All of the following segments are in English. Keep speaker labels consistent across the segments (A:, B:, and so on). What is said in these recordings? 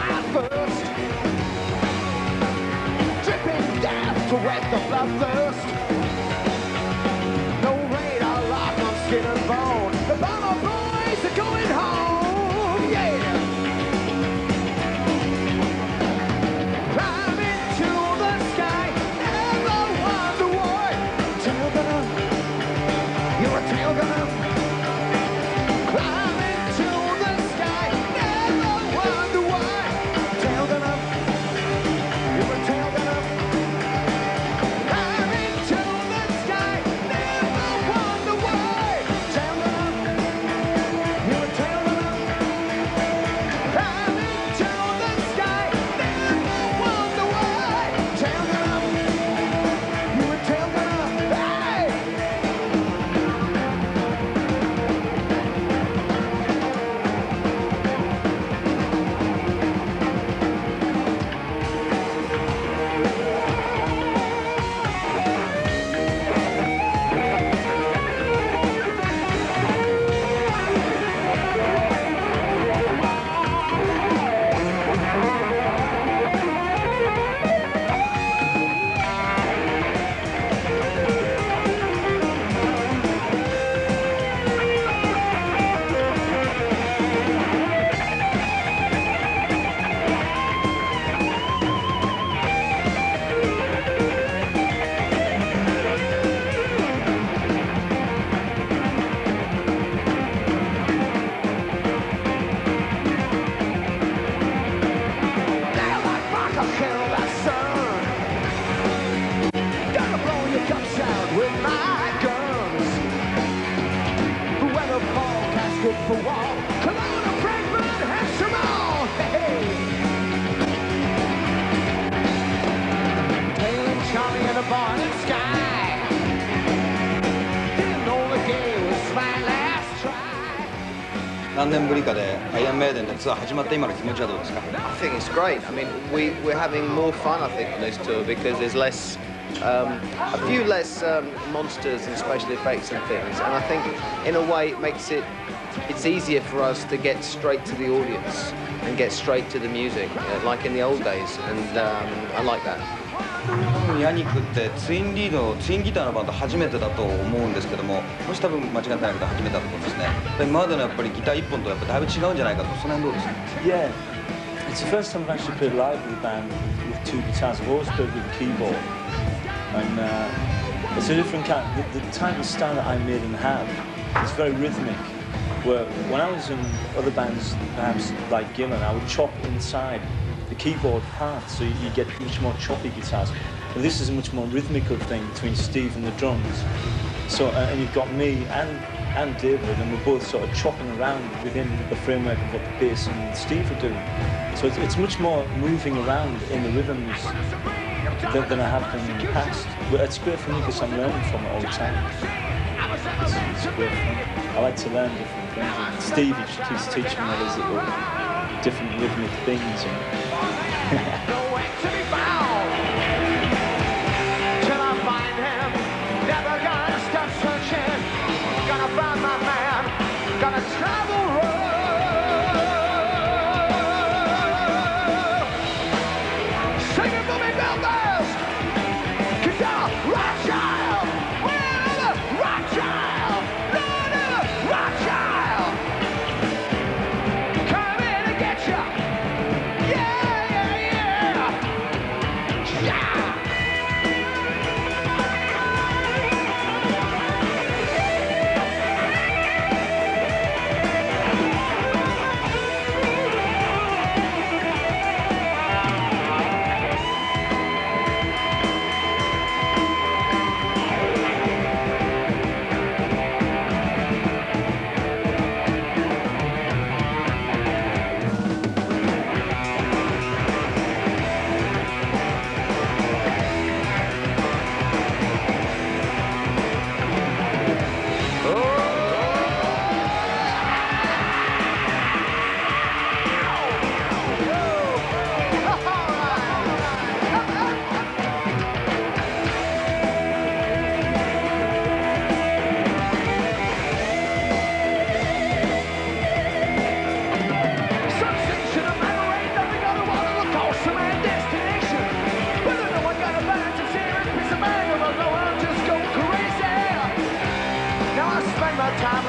A: fight first. Dripping death to wet the bloodthirst. No radar lock on skin and bone. The bomber boys are going home, yeah. Climb into the sky, never wonder why. Tailgunner, you're a tailgunner. Climb into the sky, never wonder why. Tailgunner, you're a tailgunner. Climb into the sky, never wonder why. Tailgunner, you're a tailgunner. Climb into the sky, never wonder why. Tailgunner, you're a tailgunner. Hey! Nail like rock, I'll kill that sun. Gonna blow your guts out with my guns. The weather forecast good for wall. Kelowna, Frankfurt, Hexamall. Hey. Tailing Charlie in a barn sky. Didn't know the game was my last try.
B: 何年ぶりかでアイアンメイデンでツアー始まって今の気持ちはどうですか？
C: I think it's great. I mean, we're having more fun, I think, on this tour because there's less, a few less monsters and special effects and things. And I think, in a way, it makes it's easier for us to get straight to the audience and get straight to the music, like in the old days. And I like that.
B: ヤニックってツインギターのバンド初めてだと思うんですけども、もし多分間違ってないけど初めてだと思うんですね。今までのやっぱりギター1本とやっぱだいぶ違うんじゃないかと、その辺どうですか？
D: Yeah, it's the first time I've actually played live with a band with two guitars. I've always played with a keyboard, and it's a different kind. The type of style that I made and have is very rhythmic. Where when I was in other bands, perhaps like Gillan, I would chop inside the keyboard part, so you get much more choppy guitars. And this is a much more rhythmical thing between Steve and the drums. So and you've got me and David, and we're both sort of chopping around within the framework of what the bass and Steve are doing. So it's much more moving around in the rhythms than I have done in the past. But it's great for me because I'm learning from it all the time. It's great fun. I like to learn different things. And Steve keeps teaching me all these little different rhythmic things.
A: Nowhere to be found. Till I find him, never gonna stop searching. Gonna find my man, gonna travel road. Sing it for me, Belfast. 'Cause you're Wrathchild. We're the Wrathchild. We're the Wrathchild. Come in and get ya. Yeah.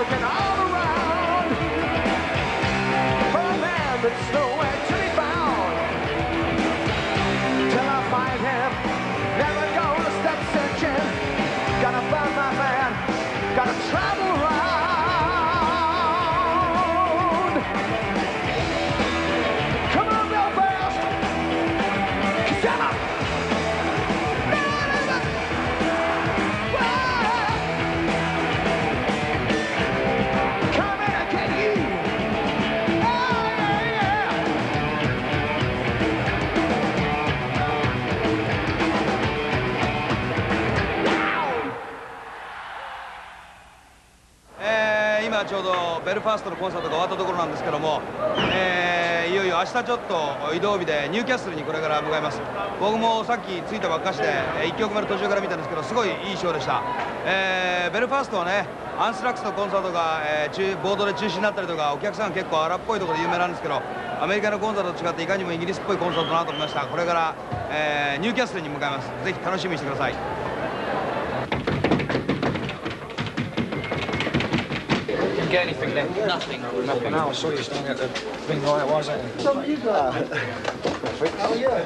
A: looking all around for a man that's nowhere to be found. Till I find him, never gonna stop searching. Gotta find my man, gotta travel round. Come on, Belfast, 'cause I'm a coming to get you. Oh, yeah,
B: 今ちょうどベルファーストのコンサートが終わったところなんですけども、いよいよ明日ちょっと移動日でニューキャッスルにこれから向かいます。僕もさっき着いたばっかしで1曲目の途中から見たんですけど、すごいいいショーでした。ベルファーストはね、アンスラックスのコンサートが、ボードで中止になったりとか、お客さん結構荒っぽいところで有名なんですけど、アメリカのコンサートと違っていかにもイギリスっぽいコンサートだなと思いました。これから、ニューキャッスルに向かいます。ぜひ楽しみにしてください。
C: Get anything then?
E: Nothing. Nothing. No, I saw you standing at the thing like, why is that?
A: Oh, yeah.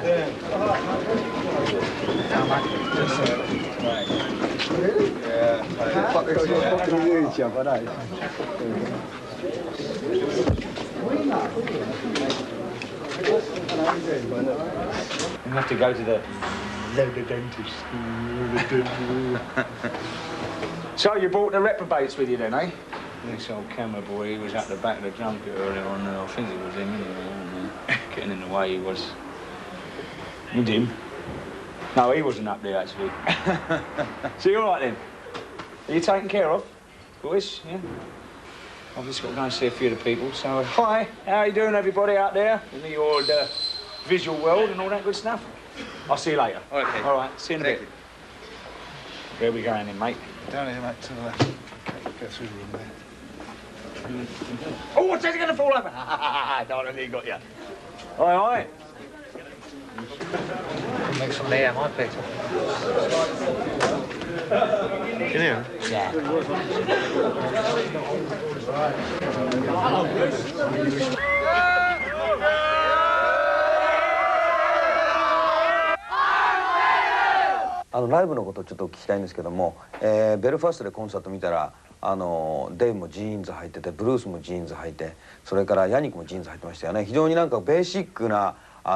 A: Really?
E: Yeah.
D: You have to go to the dentist. So you brought the reprobates with you then, eh? This old camera boy, he was at the back of the drum kit earlier on, I think it was him, getting in the way he was. And him? No, he wasn't up there actually. So you all right then? Are you taken care of, boys? Yeah? I've just got to go and see a few of the people, so hi, how you doing everybody out there in the old visual world and all that good stuff? I'll see you later.
B: Okay.
D: All right, see you in a bit. Where are we going then, mate?
E: Down here, mate, to the left. Okay, go through the room there.
D: Oh, what's that going to fall over? No, he got you. All right.
C: Make some there, my place.
E: In here?
C: Yeah.
B: ライブのことをちょっと聞きたいんですけども、ベルファストでコンサート見たらデイブもジーンズ履いてて、ブルースもジーンズ履いて、それからヤニックもジーンズ履いてましたよね。非常になんかベーシックなス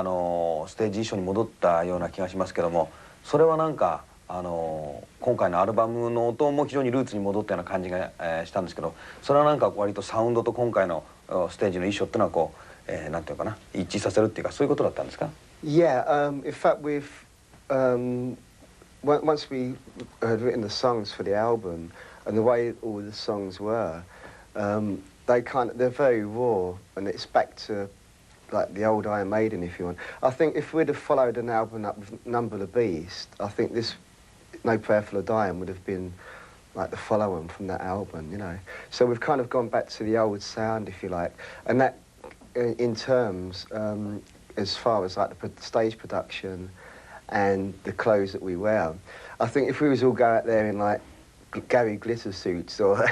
B: テージ衣装に戻ったような気がしますけども、それはなんか今回のアルバムの音も非常にルーツに戻ったような感じが、したんですけど、それはなんか割とサウンドと今回のステージの衣装っていうのはこう、なんていうかな、一致させるっていうか、そういうことだったんですか？
F: Yeah, in fact once we had written the songs for the album and the way all the songs were, they're very raw and it's back to like the old Iron Maiden, if you want. I think if we'd have followed an album up with Number the Beast, I think this No Prayer for the Dying would have been like the follow-on from that album, you know. So we've kind of gone back to the old sound, if you like, and that in terms as far as like the stage production and the clothes that we wear. I think if we was all go out there in like Gary Glitter suits, or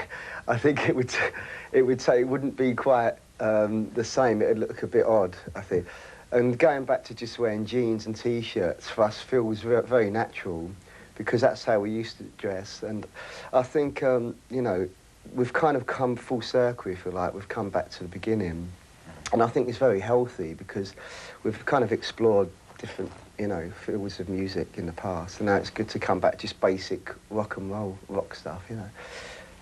F: I think it wouldn't be quite the same. It'd look a bit odd, I think. And going back to just wearing jeans and t-shirts for us feels very natural, because that's how we used to dress. And I think you know, we've kind of come full circle, if you like. We've come back to the beginning, and I think it's very healthy because we've kind of explored different, you know, fields of music in the past, and now it's good to come back just basic rock and roll rock stuff, you know.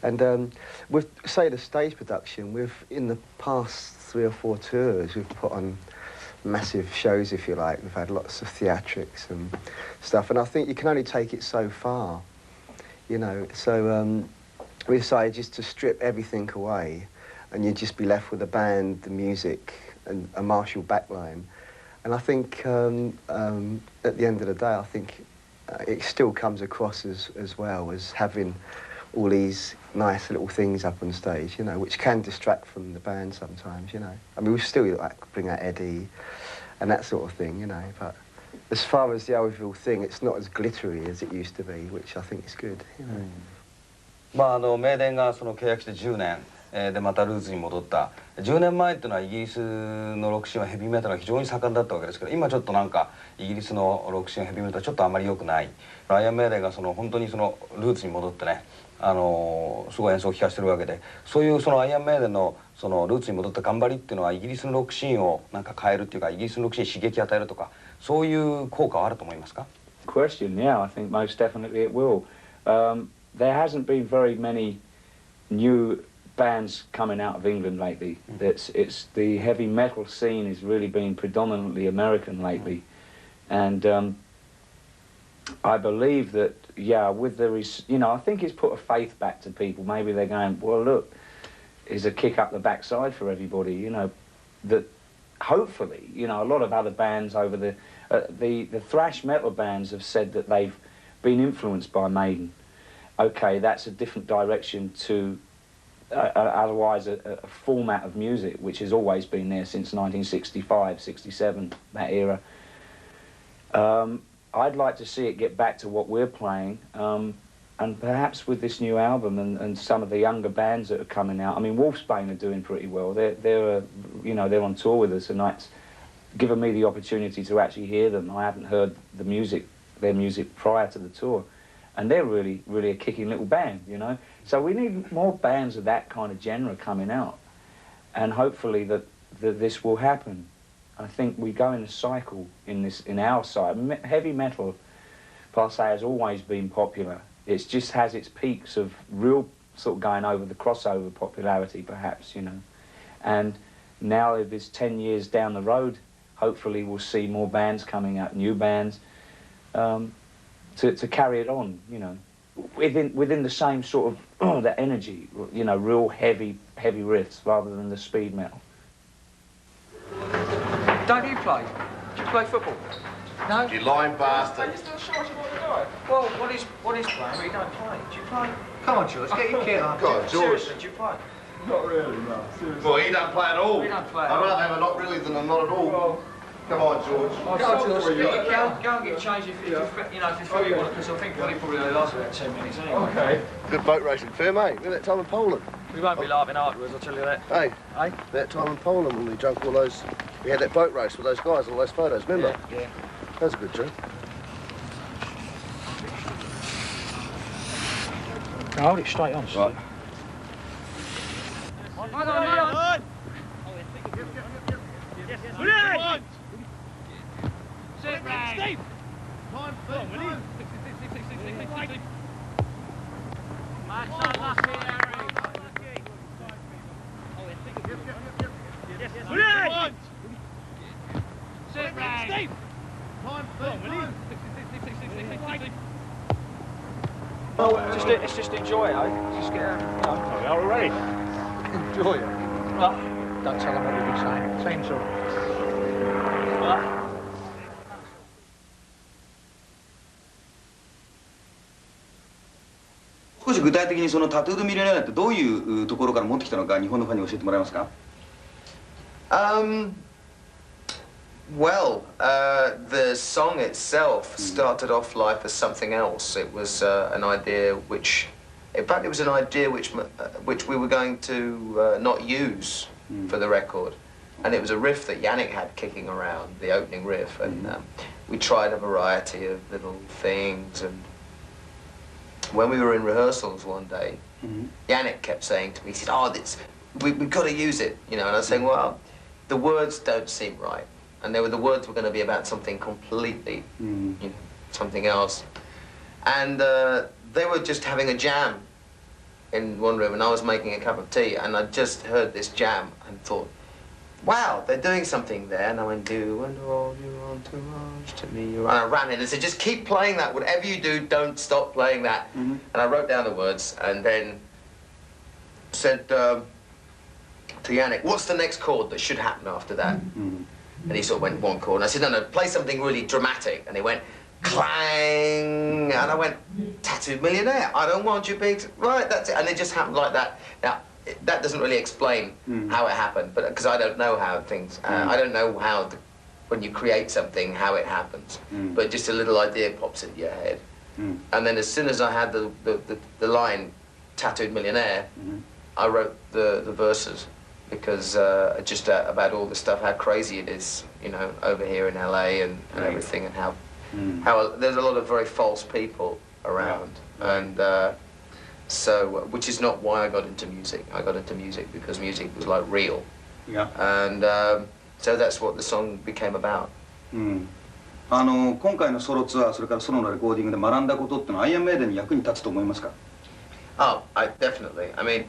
F: And with, say, the stage production, in the past 3 or 4 tours, we've put on massive shows, if you like. We've had lots of theatrics and stuff, and I think you can only take it so far, you know. So we decided just to strip everything away, and you'd just be left with the band, the music, and a Marshall backline. And I think at the end of the day, I think it still comes across as well as having all these nice little things up on stage, you know, which can distract from the band sometimes, you know. I mean, we still like bring out Eddie and that sort of thing, you know, but as far as the overall thing, it's not as glittery as it used to be, which I think is good, you know.
B: まあ名電がその契約して10年、でまたルーツに戻った。10年前っていうのはイギリスのロックシーンはヘビーメタルが非常に盛んだったわけですけど、今ちょっとなんかイギリスのロックシーンヘビーメタルはちょっとあまり良くない。アイアンメイデンがその本当にそのルーツに戻ってね、すごい演奏を聴かせてるわけで、そういうそのアイアンメイデンのそのルーツに戻った頑張りっていうのはイギリスのロックシーンをなんか変えるっていうか、イギリスのロックシーンに刺激を与えるとか、そういう効果はあると思いますか？
G: Question, yeah, I think most definitely it will. There hasn't been very many new bands coming out of England lately. It's the heavy metal scene has really been predominantly American lately, and I believe that, yeah, with the I think it's put a faith back to people. Maybe they're going, well, look, it's a kick up the backside for everybody. That hopefully, a lot of other bands over the thrash metal bands have said that they've been influenced by Maiden. Okay, that's a different direction to otherwise a format of music which has always been there since 1965, 67, that era. I'd like to see it get back to what we're playing, and perhaps with this new album and some of the younger bands that are coming out. I mean, Wolfsbane are doing pretty well. They're on tour with us, and that's given me the opportunity to actually hear them. I haven't heard their music prior to the tour. And they're really, really a kicking little band, So we need more bands of that kind of genre coming out. And hopefully that this will happen. I think we go in a cycle in our side. Heavy metal, per se, has always been popular. It just has its peaks of real sort of going over the crossover popularity, perhaps, And now if it's 10 years down the road, hopefully we'll see more bands coming out, new bands. To carry it on, within the same sort of the energy, real heavy riffs rather than the speed metal.
E: Don't you play? Do you play football? No?
H: You lying bastard.
E: You're still shouting all the time. Well, what is playing, but you don't play. Do you play? Come on, George, get your kit on.
H: Go on, George.
E: Seriously, do you play?
I: Not really, no. Seriously.
H: Well, he don't play at all.
E: He don't play at
H: I'd
E: all.
H: rather have a not really than a not at all.
E: Well,
H: come on, George.
E: Go on, George. Go and get changed if you feel you want it, because I think Willie probably only lasts about 10 minutes anyway.
I: Okay.
H: Good boat racing, fair mate. Remember that time in Poland?
E: We won't be laughing afterwards, I'll tell you that.
H: Hey,
E: Hey?
H: that time in Poland when we drunk all those... We had that boat race with those guys and all those photos, remember?
E: Yeah.
H: That was a good joke.
E: Hold it straight on, Steve.
A: Right.
J: Sit right. Steve!
A: Time, Willie.
J: That's unlucky, Harry. Willie! Sit right. Steve!
A: Time, Willie.
E: Let's just enjoy it, eh? Just get out,
I: Already.
E: enjoy it. Well, don't tell them what we've been saying. Same sort. Well,
B: 少し具体的にそのタトゥードミリオネアってどういうところから持ってきたのか日本のファンに教えてもらえますか？
C: Well, the song itself started off life as something else. It was an idea which, in fact, it was an idea which we were going to not use for the record. And it was a riff that Janick had kicking around, the opening riff. And we tried a variety of little things. And when we were in rehearsals one day, Janick kept saying to me, he said, oh, we've got to use it. And I was saying, well, the words don't seem right. And the words were going to be about something completely, something else. And they were just having a jam in one room, and I was making a cup of tea, and I just heard this jam and thought, wow, they're doing something there. And I went, do and all you want too much to me. And I ran in and said, just keep playing that. Whatever you do, don't stop playing that. And I wrote down the words and then said to Janick, what's the next chord that should happen after that? And he sort of went one chord. And I said, no, play something really dramatic. And he went, clang. And I went, Tattooed Millionaire. I don't want you big. Right, that's it. And it just happened like that. Now, that doesn't really explain how it happened, but because I don't know how things, I don't know how, when you create something, how it happens. But just a little idea pops into your head. And then as soon as I had the line, Tattooed Millionaire, I wrote the verses because just about all the stuff, how crazy it is, you know, over here in LA and everything, and how there's a lot of very false people around, and so which is not why I got into music. I got into music because music was like real, and so that's what the song became about.
B: 今回のソロツアー、それからソロのレコーディングで学んだことってのはアイアンメイデンに役に立つと思いますか？
C: Oh, definitely. I mean,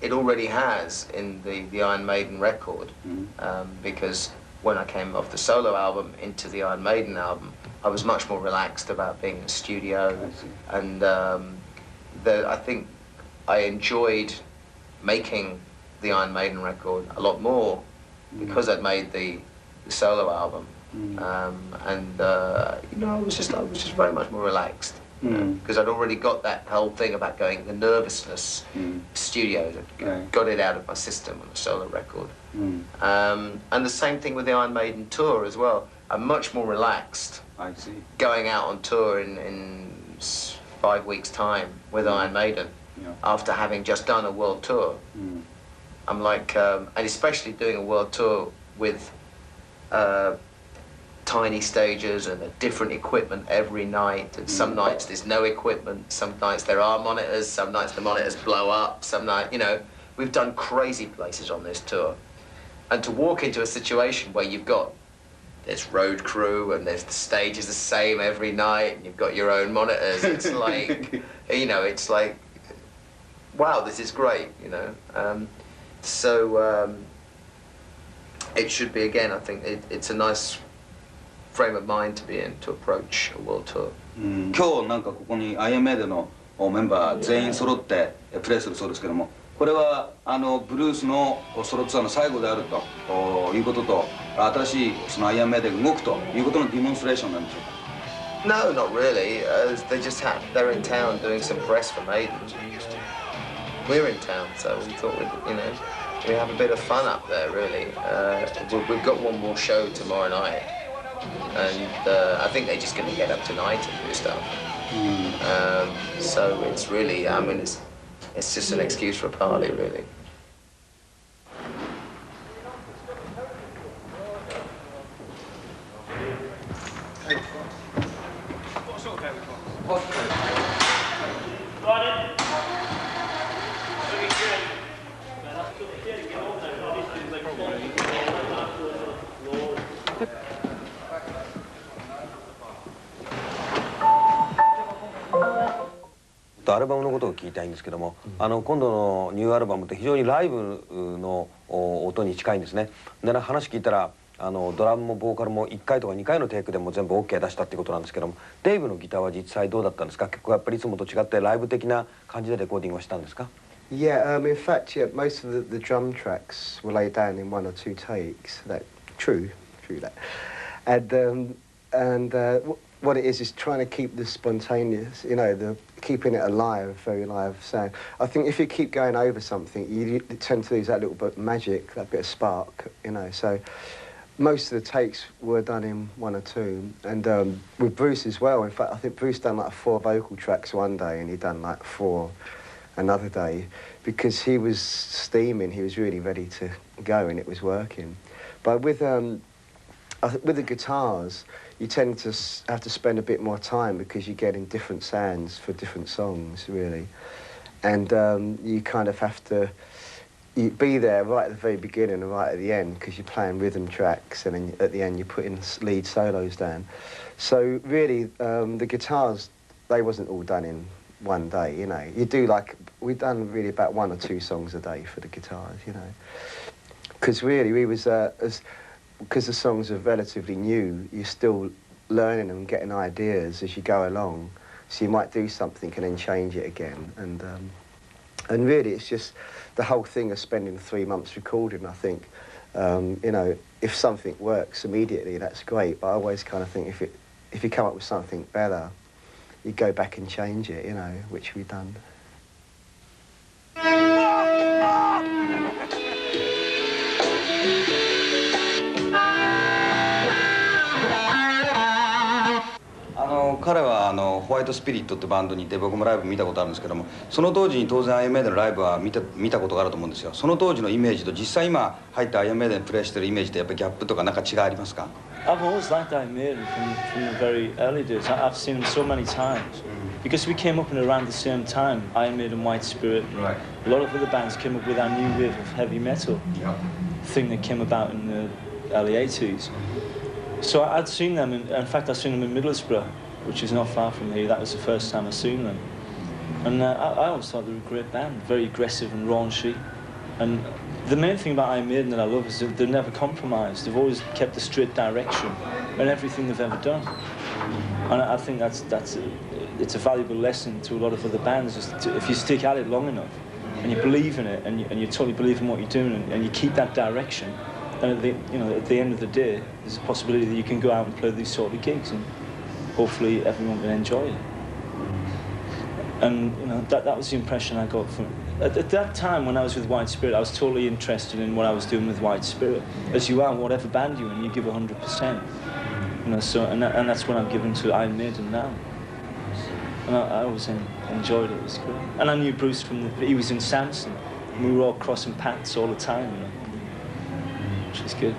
C: it already has in the Iron Maiden record, because when I came off the solo album into the Iron Maiden album, I was much more relaxed about being in a studio, and I think I enjoyed making the Iron Maiden record a lot more because I'd made the solo album, and you know, I was just very much more relaxed. Because I'd already got that whole thing about going, the nervousness, studio, got it out of my system on the solo record. And the same thing with the Iron Maiden tour as well. I'm much more relaxed going out on tour in 5 weeks' time with Iron Maiden after having just done a world tour. I'm like, and especially doing a world tour with tiny stages and a different equipment every night, and some nights there's no equipment, some nights there are monitors, some nights the monitors blow up, some night, you know, we've done crazy places on this tour, and to walk into a situation where you've got there's road crew and there's the stage is the same every night and you've got your own monitors, it's like, you know, it's like, wow, this is great, you know. So it should be, again, I think it's a nice frame of mind to be in to approach a world tour.
B: 今日なんかここにアイアンメイデンのメンバー全員揃ってプレイするそうですけども、これはブルースのソロツアーの最後であるということと、新しいそのアイアンメイデンが動くということのディモンストレーションなんでしょうか？
C: No, not really. They're in town doing some press for Maiden. We're in town, so we thought we have a bit of fun up there, really. We've got one more show tomorrow night. And I think they're just going to get up tonight and do stuff. So it's really, I mean, it's just an excuse for a party, really.
J: What sort of bear we've got?
B: アルバムのことを聞きたいんですけども、今度のニューアルバムって非常にライブの音に近いんですね。で話聞いたらドラムもボーカルも1回とか2回のテイクでも全部 OK 出したっていうことなんですけども、デイブのギターは実際どうだったんですか？結構やっぱりいつもと違ってライブ的な感じでレコーディングはしたんですか？
F: Yeah, in fact, yeah, most of the drum tracks were laid down in 1 or 2 takes. True that. And what it is trying to keep the spontaneous, you know, keeping it alive, very live sound. I think if you keep going over something, you tend to lose that little bit of magic, that bit of spark, you know. So most of the takes were done in 1 or 2, and with Bruce as well. In fact, I think Bruce done like 4 vocal tracks one day, and he done like 4 another day, because he was steaming. He was really ready to go, and it was working. But with the guitars, you tend to have to spend a bit more time because you're getting different sounds for different songs, really. And you kind of have to be there right at the very beginning and right at the end, because you're playing rhythm tracks, and then at the end you're putting lead solos down. So really, the guitars, they wasn't all done in one day, you know. You do like, we've done really about 1 or 2 songs a day for the guitars, you know. Because really, we was, because the songs are relatively new, you're still learning and getting ideas as you go along. So you might do something and then change it again. And really, it's just the whole thing of spending 3 months recording, I think. You know, if something works immediately, that's great. But I always kind of think if you come up with something better, you go back and change it, you know, which we've done. 彼はホ
B: ホワイトスピリットってバンドにいて僕もライブ見たことあるんですけども、その当時に当然アイアンメイデンのライブは見たことがあると思うんですよ。その当時のイメージと実際今入ったアイアンメイデンプレイしてるイメージってやっぱりギャップとかなんか違いありますか？
D: I've always liked Iron Maiden from the very early days. I've seen them so many times. Because we came up in around the same time, Iron Maiden, White Spirit.
B: Right.
D: A lot of other bands came up with our new wave of heavy metal. Thing that came about in the early 80s. So I'd seen them, in fact I'd seen them in Middlesbrough, which is not far from here. That was the first time I'd seen them. And I always thought they were a great band, very aggressive and raunchy. And the main thing about Iron Maiden that I love is that they've never compromised. They've always kept a straight direction in everything they've ever done. And I think it's a valuable lesson to a lot of other bands. If you stick at it long enough, and you believe in it, and you totally believe in what you're doing, and you keep that direction, then at the end of the day, there's a possibility that you can go out and play these sort of gigs, and hopefully everyone can enjoy it. And that was the impression I got from. At that time, when I was with White Spirit, I was totally interested in what I was doing with White Spirit. As you are, whatever band you're in, you give 100%. So and that's what I'm giving to Iron Maiden now. And I always enjoyed it. It was great. And I knew Bruce he was in Samson. And we were all crossing paths all the time, which was good.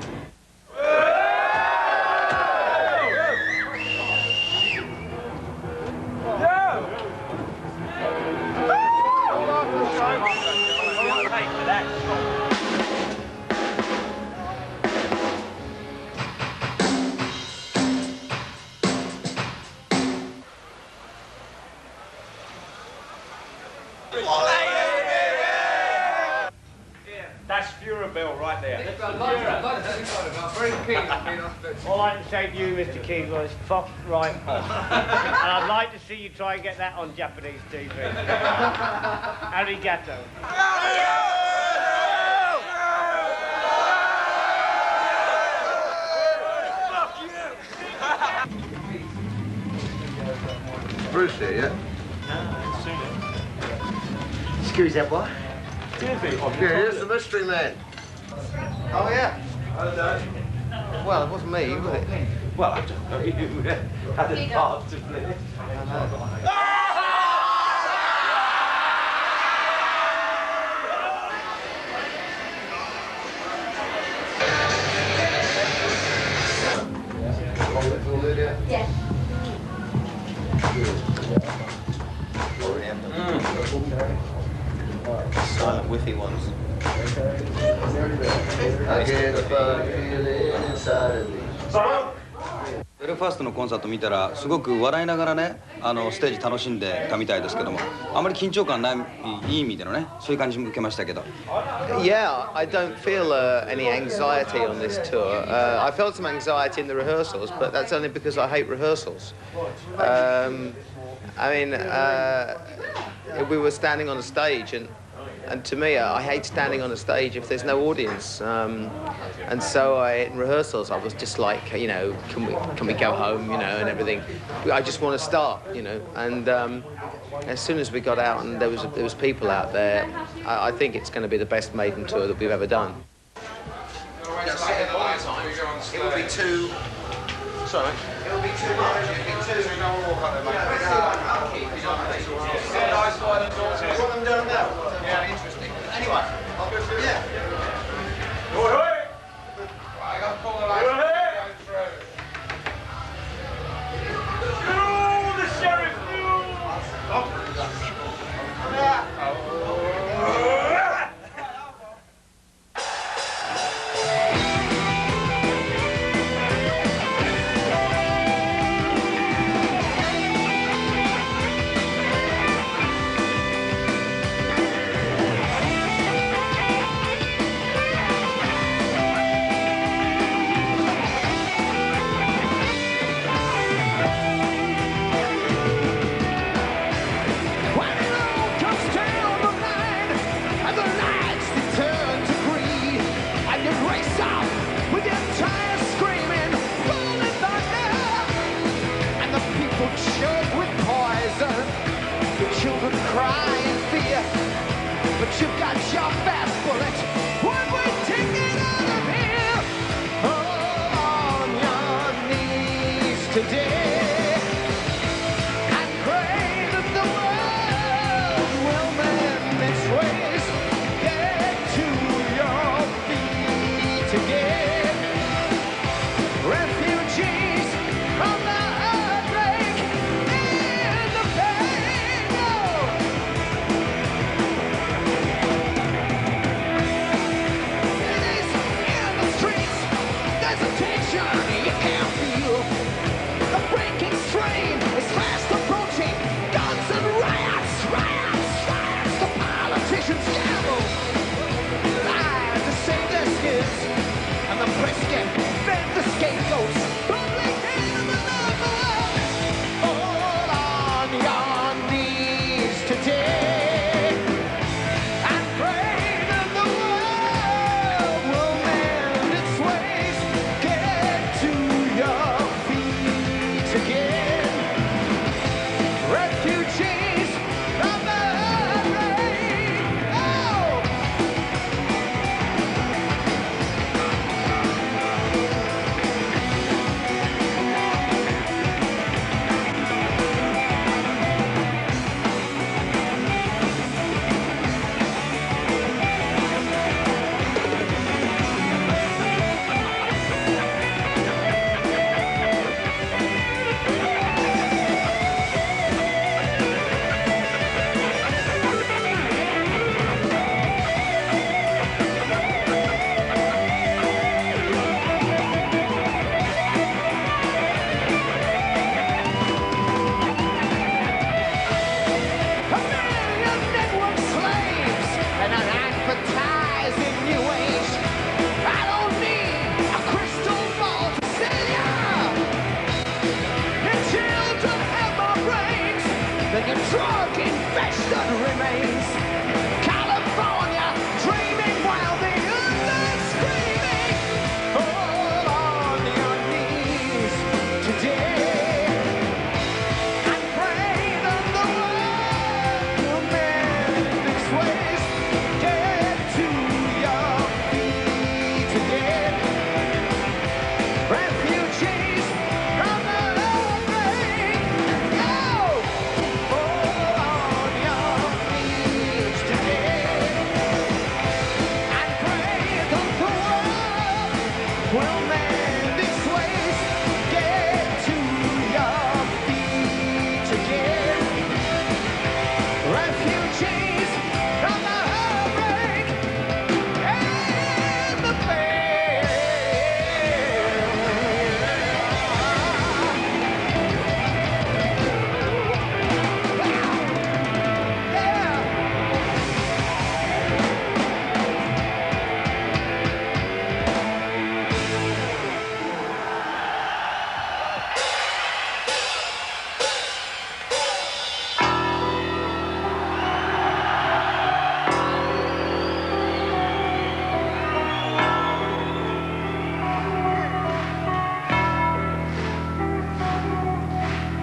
J: That's Furabell right there.
E: Very keen on being on the
K: All I can say to you, Mr. Keane, was fuck right off. And I'd like to see you try and get that on Japanese TV. Arigato.
H: Bruce here, yeah?
K: Excuse that, boy.
H: Yeah, here's the mystery man.
C: Oh, yeah. Well, it wasn't me, was it?
J: Well, I don't know. You had a part to play.
L: Yeah.
C: Silent, whiffy ones.
H: I get a bug feeling inside of me.
B: ベルファストのコンサート見たらすごく笑いながらねステージ楽しんでたみたいですけども、あまり緊張感ないいい意味でのねそういう感じも受けましたけど。
C: Yeah, I don't feel any anxiety on this tour. I felt some anxiety in the rehearsals, but that's only because I hate rehearsals. I mean, we were standing on a stage, and to me, I hate standing on a stage if there's no audience. And so in rehearsals, I was just like, can we go home, and everything. I just want to start, And as soon as we got out and there was people out there, I think it's going to be the best Maiden tour that we've ever done.
H: It will be too... Sorry? It will be too much. It will be too... So no one walk up there, mate. What I'm doing now? Yeah, interesting. Anyway, I'll go through. Yeah. I got to pull the lights.
J: The sheriff!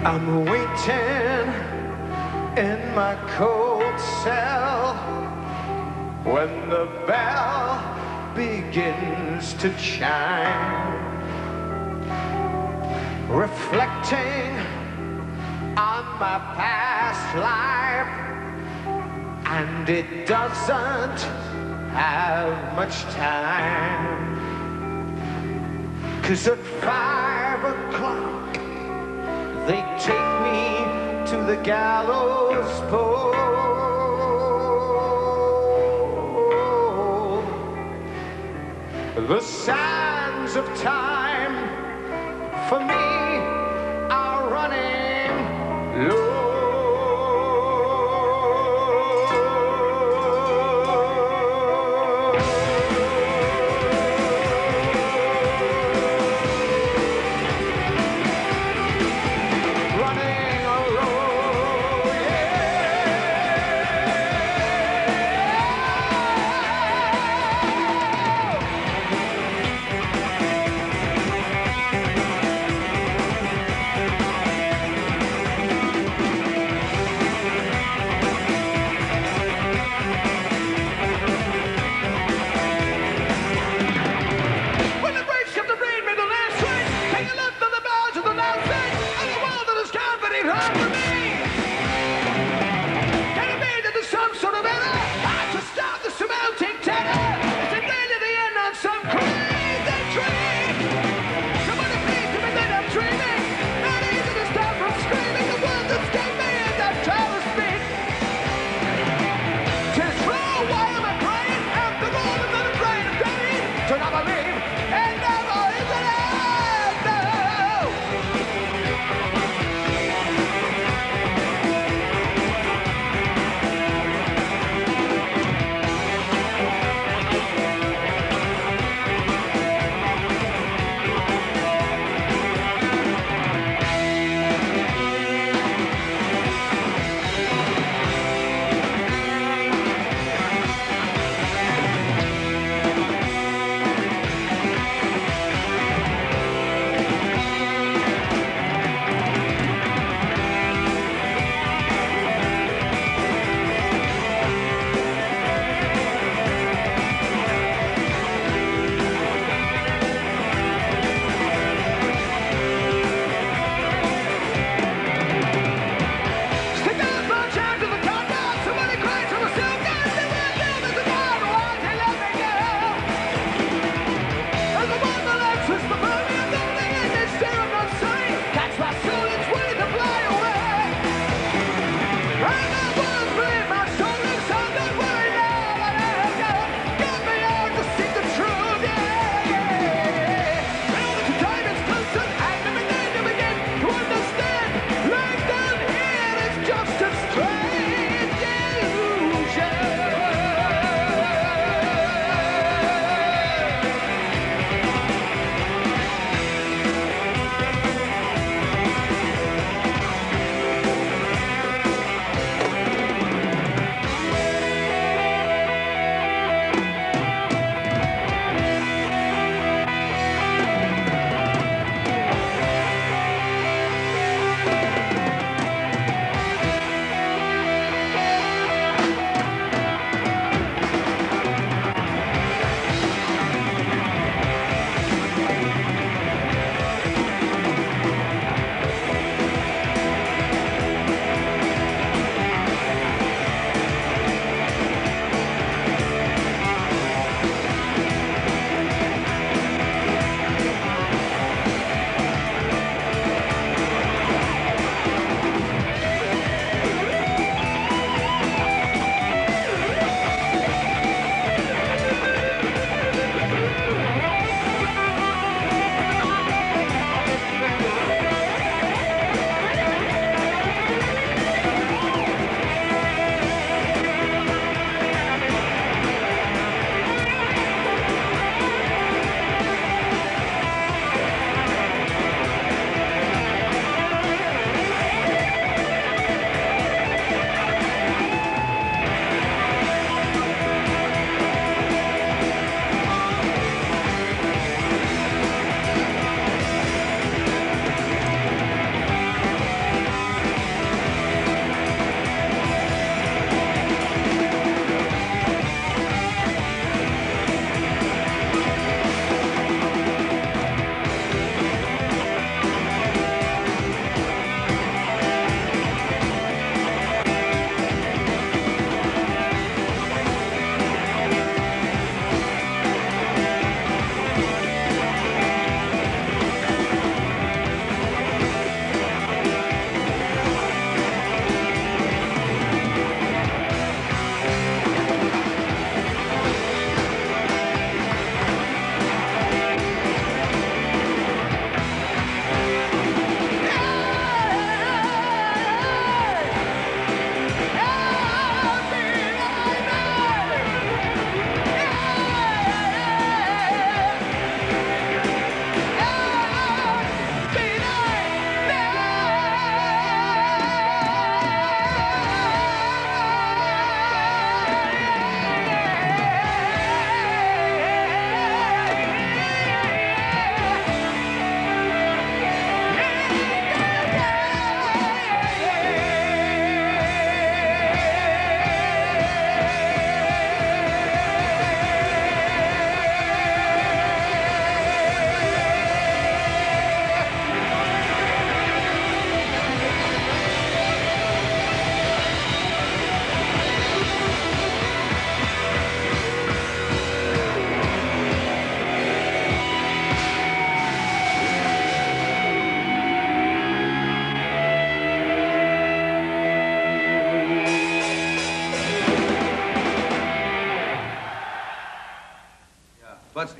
A: I'm waiting in my cold cell when the bell begins to chime, reflecting on my past life, and it doesn't have much time, 'cause at 5 o'clock they take me to the gallows pole. The sands of time for me are running low.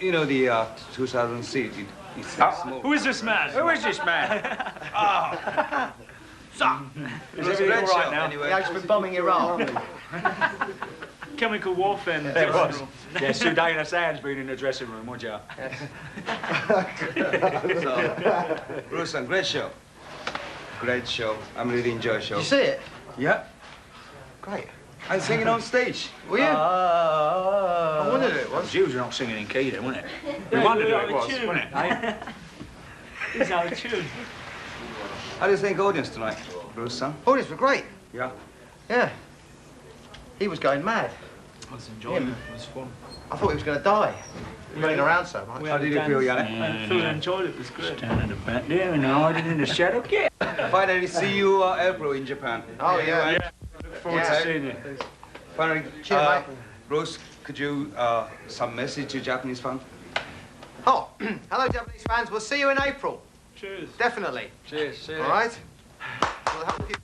B: You know the 2006. It's small.
E: Who is this man?
J: Who is this man?
E: Oh. Son.
B: Is everything all right now?
C: Anyway. Yeah, he's been bombing Iraq.
E: Chemical warfare in the
J: There
E: dressing
J: was.
E: room.
J: Yeah, Sudana Sands been in the dressing room, would you?
B: So, Bruce, great show. Great show. I'm really enjoying the show.
C: Did you see it?
B: Yeah.
C: Great.
B: I'm singing on stage.
C: Were you? I wondered who it was.
J: You was not singing in key then, wasn't it? We
E: Yeah,
J: wondered who
E: out
J: it
E: of
J: was,
E: tune.
J: wasn't it?
E: He's out of tune.
B: How do you think audience tonight, Bruce, son?
C: Audience were great.
B: Yeah.
C: Yeah. He was going mad.
E: I was enjoying it. It was fun.
C: I thought he was going to die. Running around so much.
B: How did you feel, Janick?
E: I feel I enjoyed it. It was great.
J: Standing at the back there and hiding in the shadow. Yeah.
B: Finally see you April in Japan.
C: Oh, yeah.
E: Look forward to seeing you.
B: Finally,
C: Cheers, mate.
B: Bruce, could you some message to Japanese fans?
C: Oh, hello, Japanese fans. We'll see you in April.
E: Cheers.
C: Definitely.
J: Cheers.
C: All right? We'll have a few